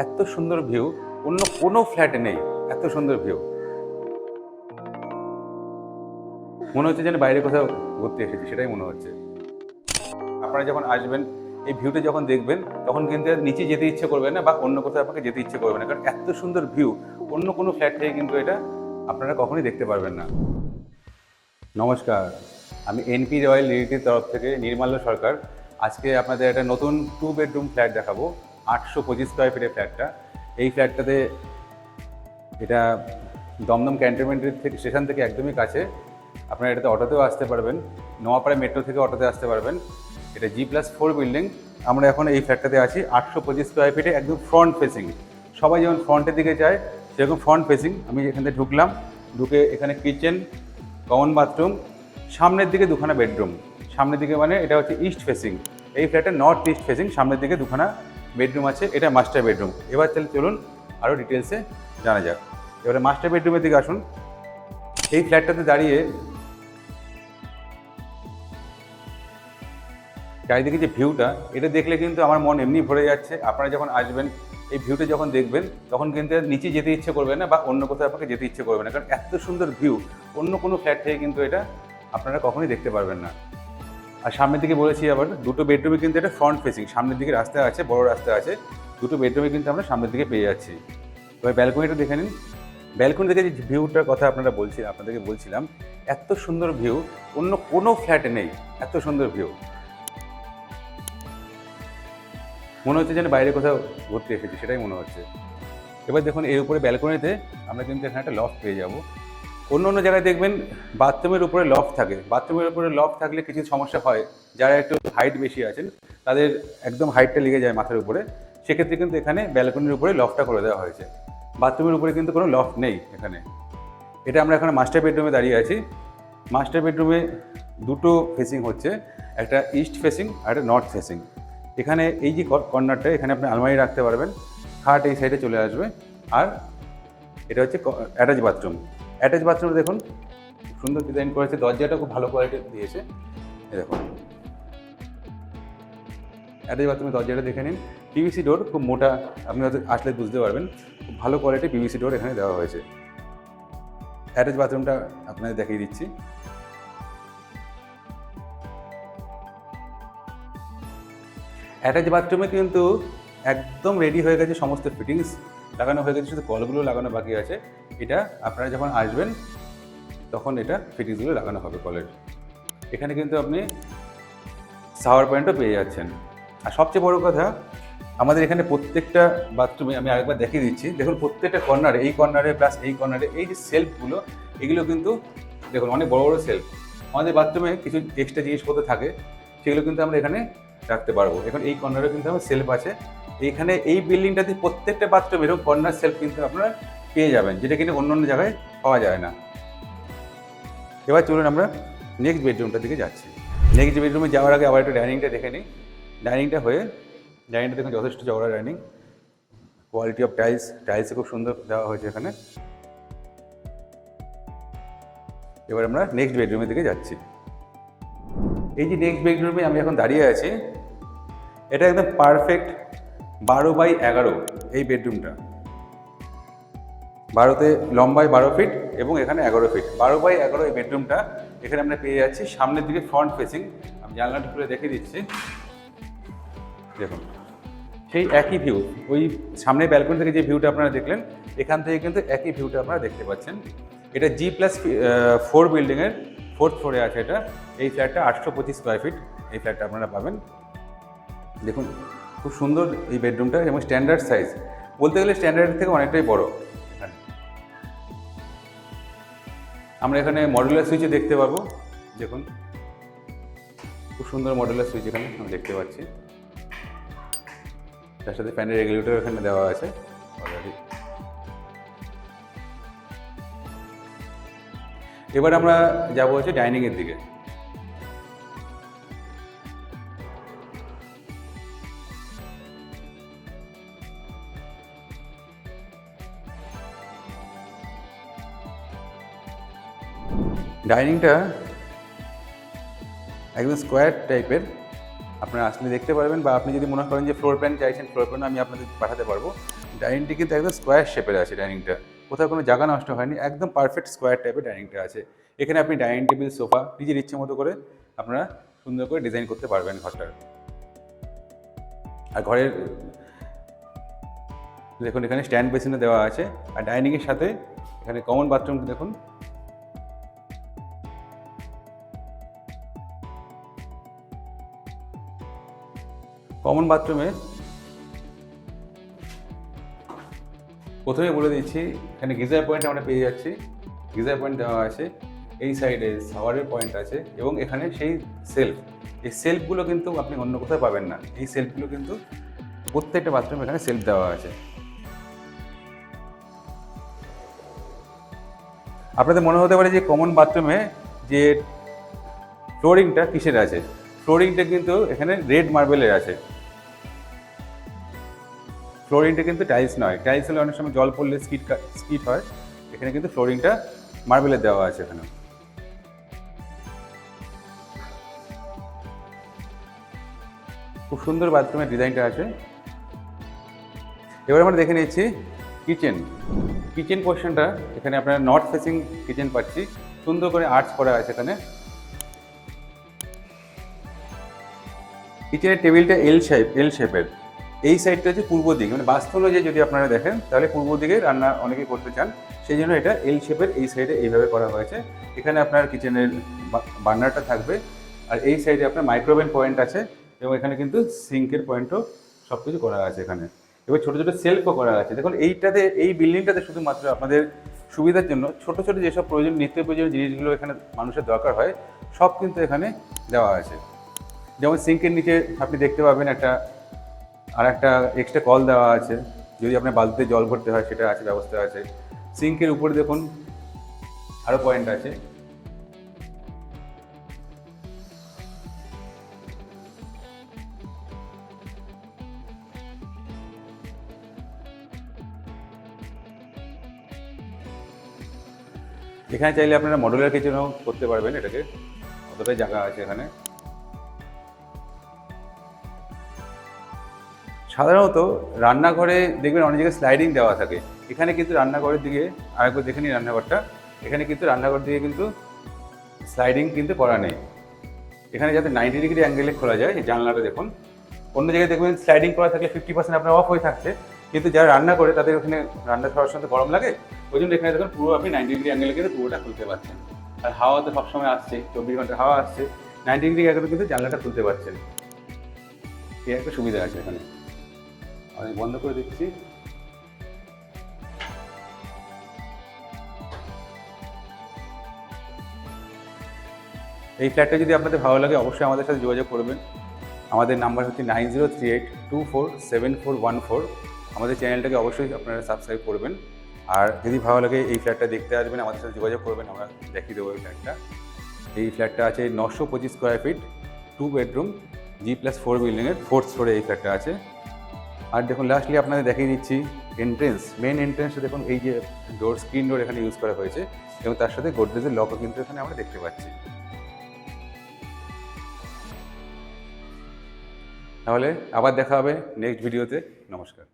এত সুন্দর ভিউ অন্য কোনো ফ্ল্যাটে নেই। এত সুন্দর ভিউ, মনে হচ্ছে যেন বাইরে কোথাও ঘুরতে এসেছি, সেটাই মনে হচ্ছে। আপনারা যখন আসবেন, এই ভিউটা যখন দেখবেন, তখন কিন্তু আর নিচে যেতে ইচ্ছে করবে না বা অন্য কোথাও আপনাকে যেতে ইচ্ছে করবে না, কারণ এত সুন্দর ভিউ অন্য কোনো ফ্ল্যাট থেকে কিন্তু এটা আপনারা কখনোই দেখতে পারবেন না। নমস্কার, আমি এনপি রয়্যাল রিয়েলিটির তরফ থেকে নির্মাল্য সরকার। আজকে আপনাদের একটা নতুন 2 বেডরুম ফ্ল্যাট দেখাবো, 825 স্কোয়ার ফিটের ফ্ল্যাটটা। এই ফ্ল্যাটটাতে এটা দমদম ক্যান্টনমেন্টের থেকে স্টেশন থেকে একদমই কাছে। আপনারা এটাতে অটোতেও আসতে পারবেন, নোয়াপাড়া মেট্রো থেকে অটোতে আসতে পারবেন। এটা G+4 বিল্ডিং। আমরা এখন এই ফ্ল্যাটটাতে আছি, 825 স্কোয়ার ফিটে, একদম ফ্রন্ট ফেসিং। সবাই যেমন ফ্রন্টের দিকে যায়, সেরকম ফ্রন্ট ফেসিং। আমি এখান থেকে ঢুকলাম, ঢুকে এখানে কিচেন, কমন বাথরুম, সামনের দিকে দুখানা বেডরুম। সামনের দিকে মানে এটা হচ্ছে ইস্ট ফেসিং। এই ফ্ল্যাটে নর্থ ইস্ট ফেসিং, সামনের দিকে দুখানা বেডরুম আছে, এটা মাস্টার বেডরুম। এবার তাহলে চলুন আরও ডিটেলসে জানা যাক। এবারে মাস্টার বেডরুমের দিকে আসুন। এই ফ্ল্যাটটাতে দাঁড়িয়ে চারিদিকে যে ভিউটা, এটা দেখলে কিন্তু আমার মন এমনি ভরে যাচ্ছে। আপনারা যখন আসবেন, এই ভিউটা যখন দেখবেন, তখন কিন্তু আর নিচে যেতে ইচ্ছে করবে না বা অন্য কোথাও আপনাকে যেতে ইচ্ছে করবে না, কারণ এত সুন্দর ভিউ অন্য কোনো ফ্ল্যাট থেকে কিন্তু এটা আপনারা কখনোই দেখতে পারবেন না। আর সামনের দিকে বলেছি আবার, দুটো বেডরুমে কিন্তু এটা ফ্রন্ট ফেসিং। সামনের দিকে রাস্তা আছে, বড় রাস্তা আছে, দুটো বেডরুমে কিন্তু আমরা সামনের দিকে পেয়ে যাচ্ছি। এবার ব্যালকনিটা দেখে নিন। ব্যালকনি থেকে যে ভিউটার কথা আপনাদেরকে বলছিলাম, এত সুন্দর ভিউ অন্য কোনো ফ্ল্যাটে নেই। এত সুন্দর ভিউ, মনে হচ্ছে যেন বাইরে কোথাও ঘুরতে এসেছি, সেটাই মনে হচ্ছে। এবার দেখুন, এর উপরে ব্যালকনিতে আমরা কিন্তু এখানে একটা লফট পেয়ে যাব। অন্য অন্য জায়গায় দেখবেন বাথরুমের উপরে লফট থাকে। বাথরুমের উপরে লফট থাকলে কিছু সমস্যা হয়, যারা একটু হাইট বেশি আছেন তাদের একদম হাইটটা লেগে যায় মাথার উপরে। সেক্ষেত্রে কিন্তু এখানে ব্যালকনির উপরে লফটটা করে দেওয়া হয়েছে। বাথরুমের উপরে কিন্তু কোনো লফট নেই এখানে। এটা আমরা এখন মাস্টার বেডরুমে দাঁড়িয়ে আছি। মাস্টার বেডরুমে দুটো ফেসিং হচ্ছে, একটা ইস্ট ফেসিং আর একটা নর্থ ফেসিং। এখানে এই যে কর্নারটা, এখানে আপনি আলমারি রাখতে পারবেন, খাট এই সাইডে চলে আসবে। আর এটা হচ্ছে অ্যাটাচ বাথরুম। অ্যাটাচ বাথরুম দেখুন, সুন্দর ডিজাইন করেছে, দরজাটা খুব ভালো কোয়ালিটির দিয়েছে। এই দেখুন, অ্যাটাচ বাথরুমের দরজাটা দেখে নিন। পিভিসি ডোর, খুব মোটা, আপনি হয়তো আসলে বুঝতে পারবেন, খুব ভালো কোয়ালিটির পিভিসি ডোর এখানে দেওয়া হয়েছে। অ্যাটাচ বাথরুমটা আপনাদের দেখিয়ে দিচ্ছি। অ্যাটাচ বাথরুমে কিন্তু একদম রেডি হয়ে গেছে, সমস্ত ফিটিংস লাগানো হয়ে গেছে, শুধু কলগুলো লাগানো বাকি আছে। এটা আপনারা যখন আসবেন তখন এটা ফিটিংসগুলো লাগানো হবে কলের। এখানে কিন্তু আপনি শাওয়ার পয়েন্টও পেয়ে যাচ্ছেন। আর সবচেয়ে বড় কথা, আমাদের এখানে প্রত্যেকটা বাথরুমে, আমি আরেকবার দেখিয়ে দিচ্ছি, দেখুন প্রত্যেকটা কর্নারে, এই কর্নারে প্লাস এই কর্নারে, এই যে সেলফগুলো, এগুলো কিন্তু দেখুন অনেক বড় বড় সেলফ। আমাদের বাথরুমে কিছু এক্সট্রা জিনিসপত্র থাকে, সেগুলো কিন্তু আমরা এখানে রাখতে পারবো। এখন এই কর্নারে কিন্তু আমার সেলফ আছে। এইখানে এই বিল্ডিংটাতে প্রত্যেকটা বাথরুমে এরকম কর্নার সেলফ কিন্তু আপনারা পেয়ে যাবেন, যেটা কিন্তু অন্য অন্য জায়গায় পাওয়া যায় না। এবার চলুন আমরা নেক্সট বেডরুমটার দিকে যাচ্ছি। নেক্সট বেডরুমে যাওয়ার আগে আবার একটু ডাইনিংটা দেখে নিই। ডাইনিংটা দেখুন যথেষ্ট চওড়া ডাইনিং, কোয়ালিটি অফ টাইলসে খুব সুন্দর দেওয়া হয়েছে এখানে। এবার আমরা নেক্সট বেডরুমের দিকে যাচ্ছি। এই যে নেক্সট বেডরুমে আমি এখন দাঁড়িয়ে আছি, এটা একদম পারফেক্ট 12x11 এই বেডরুমটা। 12তে লম্বায় 12 ফিট এবং এখানে 11 ফিট। 12x11 এই বেডরুমটা এখানে আমরা পেয়ে যাচ্ছি। সামনের দিকে ফ্রন্ট ফেসিং, আমি জানলাটা খুলে দেখিয়ে দিচ্ছি। দেখুন সেই একই ভিউ, ওই সামনে ব্যালকনি থেকে যে ভিউটা আপনারা দেখলেন, এখান থেকে কিন্তু একই ভিউটা আপনারা দেখতে পাচ্ছেন। এটা G+4 বিল্ডিংয়ের 4th ফ্লোরে আছে এটা। এই ফ্ল্যাটটা 825 স্কোয়ার ফিট এই ফ্ল্যাটটা আপনারা পাবেন। দেখুন খুব সুন্দর এই বেডরুমটা, এবং স্ট্যান্ডার্ড সাইজ, বলতে গেলে স্ট্যান্ডার্ডের থেকে অনেকটাই বড়। এখানে আমরা এখানে মডুলার সুইচে দেখতে পাবো। দেখুন খুব সুন্দর মডুলার সুইচ এখানে আমরা দেখতে পাচ্ছি, তার সাথে ফ্যানের রেগুলেটর এখানে দেওয়া আছে অলরেডি। এবার আমরা যাবো হচ্ছে ডাইনিংয়ের দিকে। ডাইনিংটা একদম স্কোয়ার টাইপের, আপনারা আসলে দেখতে পারবেন, বা আপনি যদি মনে করেন যে ফ্লোর প্ল্যান চাইছেন, ফ্লোর প্ল্যান আমি আপনাদের পাঠাতে পারবো। ডাইনিংটি কিন্তু একদম স্কোয়ার শেপের আছে। ডাইনিংটা কোথাও কোনো জায়গা নষ্ট হয়নি, একদম পারফেক্ট স্কোয়ার টাইপের ডাইনিংটা আছে। এখানে আপনি ডাইনিং টেবিল, সোফা নিজের ইচ্ছে মতো করে আপনারা সুন্দর করে ডিজাইন করতে পারবেন ঘরটার। আর ঘরের দেখুন এখানে স্ট্যান্ড বেসিনও দেওয়া আছে। আর ডাইনিংয়ের সাথে এখানে কমন বাথরুমটা দেখুন। কমন বাথরুমে প্রথমে বলে দিচ্ছি, এখানে গিজার পয়েন্ট আমরা পেয়ে যাচ্ছি। গিজার পয়েন্ট দেওয়া আছে, এই সাইডে শাওয়ারের পয়েন্ট আছে এবং এখানে সেই সেলফ, এই সেলফগুলো কিন্তু আপনি অন্য কোথাও পাবেন না। এই সেলফগুলো কিন্তু প্রত্যেকটা বাথরুমে এখানে সেলফ দেওয়া আছে। আপনাদের মনে হতে পারে যে কমন বাথরুমে যে ফ্লোরিংটা কিসের আছে, ফ্লোরিংটা কিন্তু এখানে রেড মার্বেলের আছে। ফ্লোরিংটা কিন্তু টাইলস নয়, টাইলস হলে অনেক সময় জল পড়লে স্কিড হয়, এখানে কিন্তু ফ্লোরিংটা মার্বেলের দেওয়া আছে। এখানে খুব সুন্দর বাথরুমের ডিজাইনটা আছে। এবার আমরা দেখে নিচ্ছি কিচেন। কিচেন পোর্শনটা এখানে আপনারা নর্থ ফেসিং কিচেন পাচ্ছি, সুন্দর করে আর্চ করা আছে এখানে। কিচেনের টেবিলটা এল শেপের। এই সাইডটা হচ্ছে পূর্ব দিক, মানে বাস্তু অনুযায়ী যদি আপনারা দেখেন তাহলে পূর্ব দিকে রান্না অনেকেই করতে চান, সেই জন্য এটা এল শেপের এই সাইডে এইভাবে করা হয়েছে। এখানে আপনার কিচেনের বার্নারটা থাকবে, আর এই সাইডে আপনার মাইক্রোওভেন পয়েন্ট আছে এবং এখানে কিন্তু সিঙ্কের পয়েন্টও সব কিছু করা আছে এখানে। এবার ছোটো ছোটো সেলফও করা আছে। দেখুন এইটাতে, এই বিল্ডিংটাতে শুধুমাত্র আপনাদের সুবিধার জন্য ছোটো ছোটো যেসব নিত্য প্রয়োজনীয় জিনিসগুলো এখানে মানুষের দরকার হয় সব কিন্তু এখানে দেওয়া আছে। যেমন সিঙ্কের নিচে আপনি দেখতে পাবেন একটা এক্সট্রা কল দেওয়া আছে, যদি আপনার বালতিতে জল ভরতে হয় সেটা আছে, ব্যবস্থা আছে। সিঙ্কের উপরে দেখুন আরও পয়েন্ট আছে। এখানে চাইলে আপনারা মডুলার কিচেনও করতে পারবেন, এটাকে অতটাই জায়গা আছে এখানে। সাধারণত রান্নাঘরে দেখবেন অনেক জায়গায় স্লাইডিং দেওয়া থাকে, এখানে কিন্তু রান্নাঘরের দিকে আরেকবার দেখে নিই রান্নাঘরটা, এখানে কিন্তু রান্নাঘর দিকে কিন্তু স্লাইডিং কিন্তু করা নেই। এখানে যাতে 90 ডিগ্রি অ্যাঙ্গেলে খোলা যায়, এই জানলাটা দেখুন। অন্য জায়গায় দেখবেন স্লাইডিং করা থাকলে 50% আপনার অফ হয়ে থাকছে, কিন্তু যারা রান্না করে তাদের ওখানে রান্না খাওয়ার সময় গরম লাগে, ওই জন্য এখানে দেখুন পুরো আপনি 90 ডিগ্রি অ্যাঙ্গেলে কিন্তু পুরোটা খুলতে পারছেন। আর হাওয়া তো সবসময় আসছে, 24 ঘন্টা হাওয়া আসছে, 90 ডিগ্রি অ্যাঙ্গেলে কিন্তু জানলাটা খুলতে পারছেন। এই একটা সুবিধা আছে এখানে। আমি বন্ধ করে দিচ্ছি। এই ফ্ল্যাটটা যদি আপনাদের ভালো লাগে অবশ্যই আমাদের সাথে যোগাযোগ করবেন। আমাদের নাম্বার হচ্ছে 9038247414। আমাদের চ্যানেলটাকে অবশ্যই আপনারা সাবস্ক্রাইব করবেন। আর যদি ভালো লাগে এই ফ্ল্যাটটা দেখতে আসবেন, আমাদের সাথে যোগাযোগ করবেন, আমরা দেখিয়ে দেবো এই ফ্ল্যাটটা। এই ফ্ল্যাটটা আছে 925 স্কোয়ার ফিট, 2 বেডরুম, G+4 বিল্ডিংয়ের 4th ফ্লোরে এই ফ্ল্যাটটা আছে। আর দেখুন লাস্টলি আপনাদের দেখিয়ে দিচ্ছি এন্ট্রেন্স, মেন এন্ট্রেন্সটা দেখুন, এই যে স্ক্রিন ডোর এখানে ইউজ করা হয়েছে এবং তার সাথে গোদরেজের লকও কিন্তু এখানে আমরা দেখতে পাচ্ছি। তাহলে আবার দেখা হবে নেক্সট ভিডিওতে। নমস্কার।